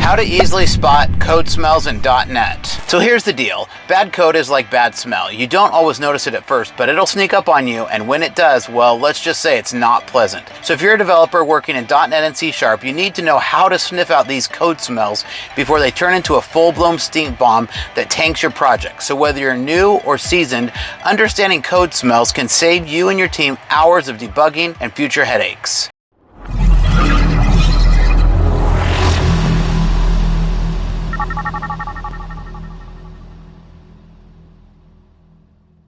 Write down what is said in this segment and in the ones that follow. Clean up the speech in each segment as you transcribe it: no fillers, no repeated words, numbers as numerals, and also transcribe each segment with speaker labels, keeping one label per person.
Speaker 1: How to easily spot code smells in .NET. So here's the deal. Bad code is like bad smell. You don't always notice it at first, but it'll sneak up on you, and when it does, well, let's just say it's not pleasant. So if you're a developer working in .NET and C#, you need to know how to sniff out these code smells before they turn into a full-blown stink bomb that tanks your project. So whether you're new or seasoned, understanding code smells can save you and your team hours of debugging and future headaches.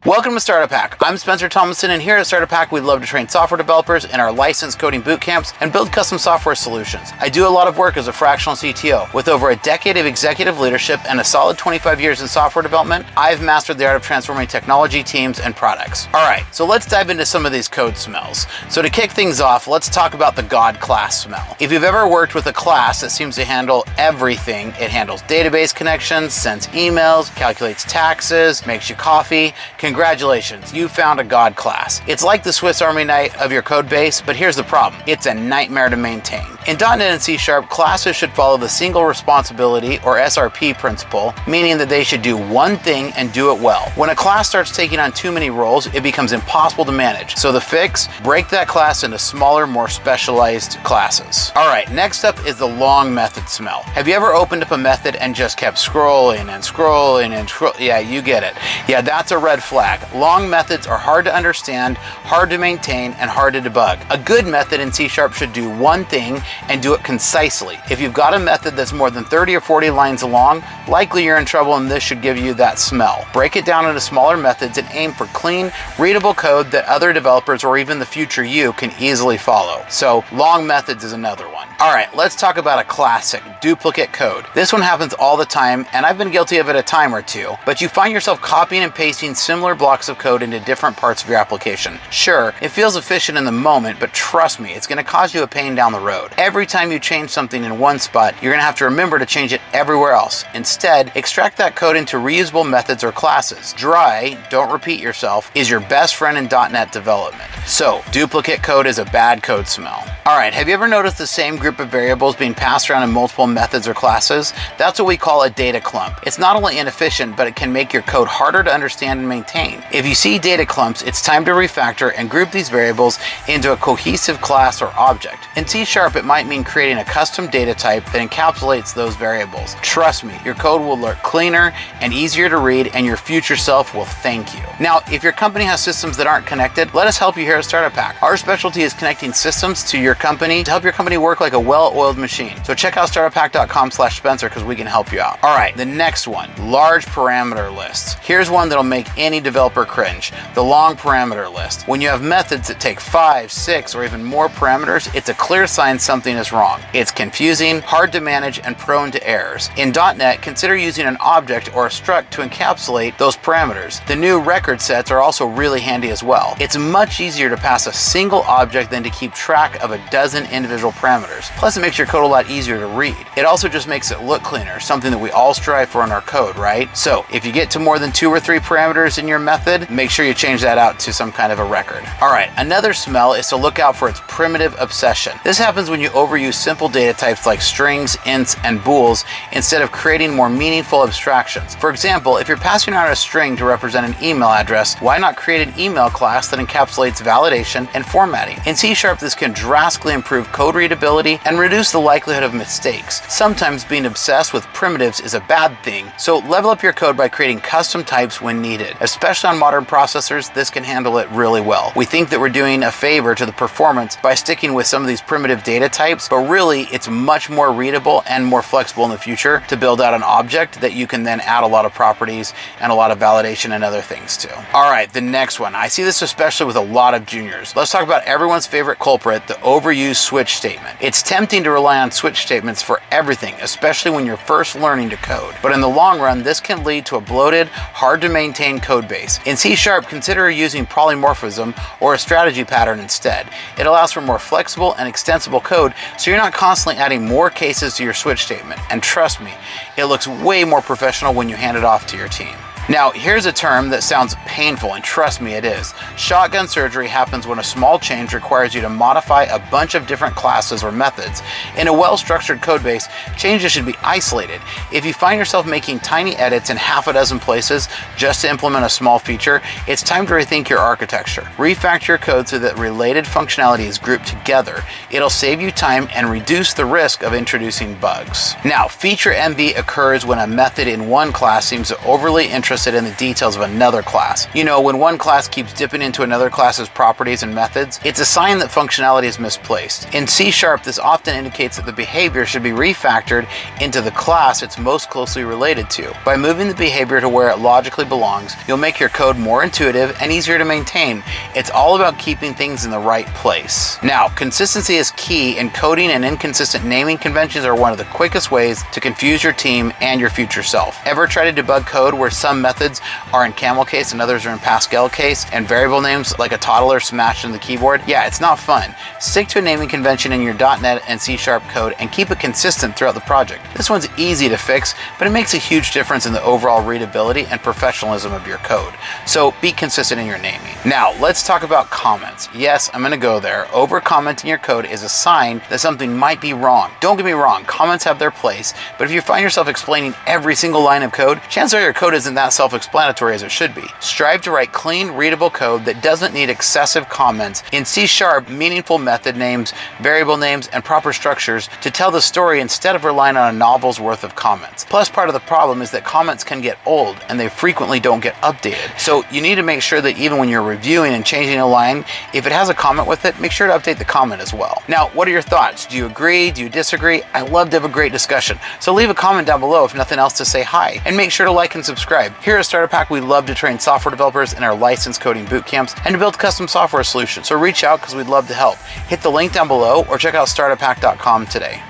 Speaker 1: Welcome to Startup Hack. I'm Spencer Thomason, and here at Startup Hack, we love to train software developers in our licensed coding boot camps and build custom software solutions. I do a lot of work as a fractional CTO. With over a decade of executive leadership and a solid 25 years in software development, I've mastered the art of transforming technology, teams, and products. All right, so let's dive into some of these code smells. So to kick things off, let's talk about the God class smell. If you've ever worked with a class that seems to handle everything, it handles database connections, sends emails, calculates taxes, makes you coffee, congratulations, you found a God class. It's like the Swiss Army knife of your code base, but here's the problem. It's a nightmare to maintain. In .NET and C#, classes should follow the single responsibility or SRP principle, meaning that they should do one thing and do it well. When a class starts taking on too many roles, it becomes impossible to manage. So the fix, break that class into smaller, more specialized classes. All right, next up is the long method smell. Have you ever opened up a method and just kept scrolling and scrolling and scrolling? Yeah, you get it. Yeah, that's a red flag. Long methods are hard to understand, hard to maintain, and hard to debug. A good method in C# should do one thing and do it concisely. If you've got a method that's more than 30 or 40 lines long, likely you're in trouble, and this should give you that smell. Break it down into smaller methods and aim for clean, readable code that other developers or even the future you can easily follow. So long methods is another one. All right, let's talk about a classic, duplicate code. This one happens all the time, and I've been guilty of it a time or two, but you find yourself copying and pasting similar blocks of code into different parts of your application. Sure, it feels efficient in the moment, but trust me, it's going to cause you a pain down the road. Every time you change something in one spot, you're going to have to remember to change it everywhere else. Instead, extract that code into reusable methods or classes. Dry, don't repeat yourself, is your best friend in .NET development. So, duplicate code is a bad code smell. All right, have you ever noticed the same group of variables being passed around in multiple methods or classes? That's what we call a data clump. It's not only inefficient, but it can make your code harder to understand and maintain. If you see data clumps, it's time to refactor and group these variables into a cohesive class or object. In C#, it might mean creating a custom data type that encapsulates those variables. Trust me, your code will look cleaner and easier to read, and your future self will thank you. Now, if your company has systems that aren't connected, let us help you here at Startup Hack. Our specialty is connecting systems to your company to help your company work like a well-oiled machine. So check out startuphack.com/Spencer because we can help you out. All right, the next one, large parameter lists. Here's one that'll make any developer cringe, the long parameter list. When you have methods that take 5, 6, or even more parameters, it's a clear sign something is wrong. It's confusing, hard to manage, and prone to errors. In .NET, consider using an object or a struct to encapsulate those parameters. The new record sets are also really handy as well. It's much easier to pass a single object than to keep track of a dozen individual parameters. Plus, it makes your code a lot easier to read. It also just makes it look cleaner, something that we all strive for in our code, right? So, if you get to more than 2 or 3 parameters in your method, make sure you change that out to some kind of a record. All right, another smell is to look out for its primitive obsession. This happens when you overuse simple data types like strings, ints, and bools instead of creating more meaningful abstractions. For example, if you're passing around a string to represent an email address, why not create an email class that encapsulates validation and formatting? In C#, this can drastically improve code readability and reduce the likelihood of mistakes. Sometimes being obsessed with primitives is a bad thing, so level up your code by creating custom types when needed. Especially on modern processors, this can handle it really well. We think that we're doing a favor to the performance by sticking with some of these primitive data types, but really it's much more readable and more flexible in the future to build out an object that you can then add a lot of properties and a lot of validation and other things to. All right, the next one. I see this especially with a lot of juniors. Let's talk about everyone's favorite culprit, the overused switch statement. It's tempting to rely on switch statements for everything, especially when you're first learning to code. But in the long run, this can lead to a bloated, hard to maintain code base. In C#, consider using polymorphism or a strategy pattern instead. It allows for more flexible and extensible code, so you're not constantly adding more cases to your switch statement. And trust me, it looks way more professional when you hand it off to your team. Now, here's a term that sounds painful, and trust me, it is. Shotgun surgery happens when a small change requires you to modify a bunch of different classes or methods. In a well-structured code base, changes should be isolated. If you find yourself making tiny edits in half a dozen places just to implement a small feature, it's time to rethink your architecture. Refactor your code so that related functionality is grouped together. It'll save you time and reduce the risk of introducing bugs. Now, feature envy occurs when a method in one class seems overly interested in the details of another class. You know, when one class keeps dipping into another class's properties and methods, it's a sign that functionality is misplaced. In C#, this often indicates that the behavior should be refactored into the class it's most closely related to. By moving the behavior to where it logically belongs, you'll make your code more intuitive and easier to maintain. It's all about keeping things in the right place. Now, consistency is key in coding, and inconsistent naming conventions are one of the quickest ways to confuse your team and your future self. Ever try to debug code where some methods are in camel case and others are in Pascal case, and variable names like a toddler smashed in the keyboard? Yeah, it's not fun. Stick to a naming convention in your .NET and C# code and keep it consistent throughout the project. This one's easy to fix, but it makes a huge difference in the overall readability and professionalism of your code. So be consistent in your naming. Now, let's talk about comments. Yes, I'm going to go there. Over-commenting your code is a sign that something might be wrong. Don't get me wrong, comments have their place, but if you find yourself explaining every single line of code, chances are your code isn't that self-explanatory as it should be. Strive to write clean, readable code that doesn't need excessive comments. In C#, meaningful method names, variable names, and proper structures to tell the story instead of relying on a novel's worth of comments. Plus, part of the problem is that comments can get old and they frequently don't get updated. So you need to make sure that even when you're reviewing and changing a line, if it has a comment with it, make sure to update the comment as well. Now, what are your thoughts? Do you agree? Do you disagree? I love to have a great discussion. So leave a comment down below if nothing else to say hi, and make sure to like and subscribe. Here at Starter Pack, we love to train software developers in our licensed coding boot camps and to build custom software solutions. So reach out because we'd love to help. Hit the link down below or check out starterpack.com today.